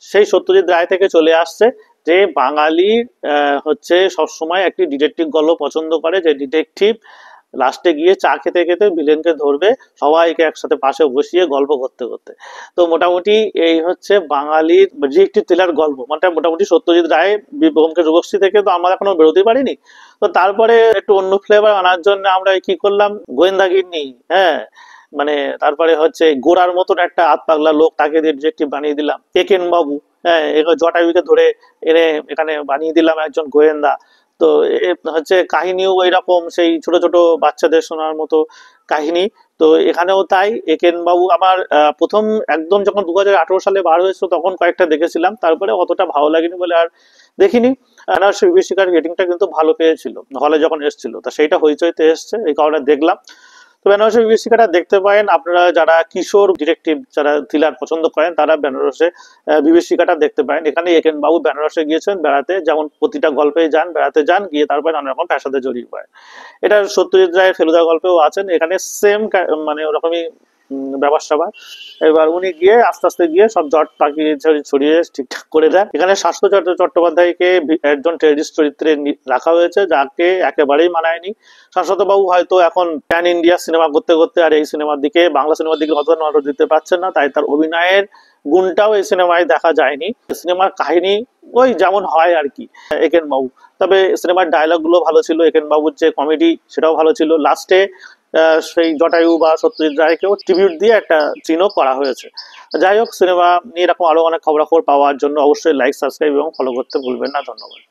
সেই সত্যজিৎ রায় থেকে চলে আসছে যে বাঙালি হচ্ছে সবসময় একটি ডিটেকটিভ গল্প পছন্দ করে, যে ডিটেকটিভ লাস্টে গিয়ে চা খেতে খেতে ভিলেনকে ধরবে, সবাইকে একসাথে পাশে বসিয়ে গল্প করতে করতে। তো মোটামুটি এই হচ্ছে বাঙালির ডিটেকটিভ থ্রিলার গল্প, মানে মোটামুটি সত্যজিৎ রায় ব্যোমকেশ রূপশ্রী থেকে তো আমরা এখনো বেরোতে পারিনি। তো তারপরে একটু অন্য ফ্লেভার আনার জন্য আমরা কি করলাম, গোয়েন্দাগিন্নি, হ্যাঁ, মানে তারপরে হচ্ছে গোড়ার মতন একটা আত পাগলা লোক, তাকে ডিটেকটিভ বানিয়ে দিলাম একেন বাবু। হ্যাঁ, জটায়ুকে ধরে এনে এখানে বানিয়ে দিলাম একজন গোয়েন্দা। তো হচ্ছে কাহিনীও এরকম সেই ছোট ছোট বাচ্চাদের শোনার মতো কাহিনী। তো এখানেও তাই, একেন বাবু আমার প্রথম একদম যখন 2018 সালে বার হয়েছিল তখন কয়েকটা দেখেছিলাম, তারপরে অতটা ভালো লাগেনি বলে আর দেখিনি। বিভীষিকার রেটিংটা কিন্তু ভালো পেয়েছিল হলে যখন এসেছিল, তা সেইটা হইচইতে এসছে, এই কারণে দেখলাম। তো বেনারসি বিভীষিকাটা দেখতে পারেন আপনারা, যারা কিশোর ডিটেকটিভ যারা থ্রিলার পছন্দ করেন তারা বেনারসে বিভীষিকাটা দেখতে পারেন। এখানে একেন বাবু বেনারসে গিয়েছেন বেড়াতে, যেমন প্রতিটা গল্পে যান, বেড়াতে যান, গিয়ে তারপরে নানা রকম পেশাতে জড়িয়ে পড়েন। এটা সত্যজিৎ রায়ের ফেলুদা গল্পেও আছেন, এখানে সেম মানে ওরকমই ব্যাপার স্যাপার। এবার উনি গিয়ে আস্তে আস্তে গিয়ে সব জট পাকিয়ে ছড়িয়ে ঠিকঠাক করে দেন। এখানে শাশ্বত চট্টোপাধ্যায়কে একজন টেরিস্ট চরিত্রে রাখা হয়েছে, যাকে একেবারেই মানায়নি। শাশ্বত বাবু হয়তো এখন প্যান ইন্ডিয়া সিনেমা করতে করতে আর এই সিনেমার দিকে, বাংলা সিনেমার দিকে অতটা নজর দিতে পারছেন না, তাই তার অভিনয়ের গুণটাও এই সিনেমায় দেখা যায়নি। সিনেমার কাহিনী ওই যেমন হয় আর কি একেন বাবু। তবে সিনেমার ডায়লগ গুলো ভালো ছিল, একেন বাবুর যে কমেডি সেটাও ভালো ছিল। লাস্টে সেই জটায়ু বা সত্যজিৎ রায়কেও ট্রিবিউট দিয়ে একটা চিহ্ন করা হয়েছে। যাই হোক, সিনেমা নিয়ে এরকম আরো অনেক খবরাখবর পাওয়ার জন্য অবশ্যই লাইক, সাবস্ক্রাইব এবং ফলো করতে ভুলবেন না। ধন্যবাদ।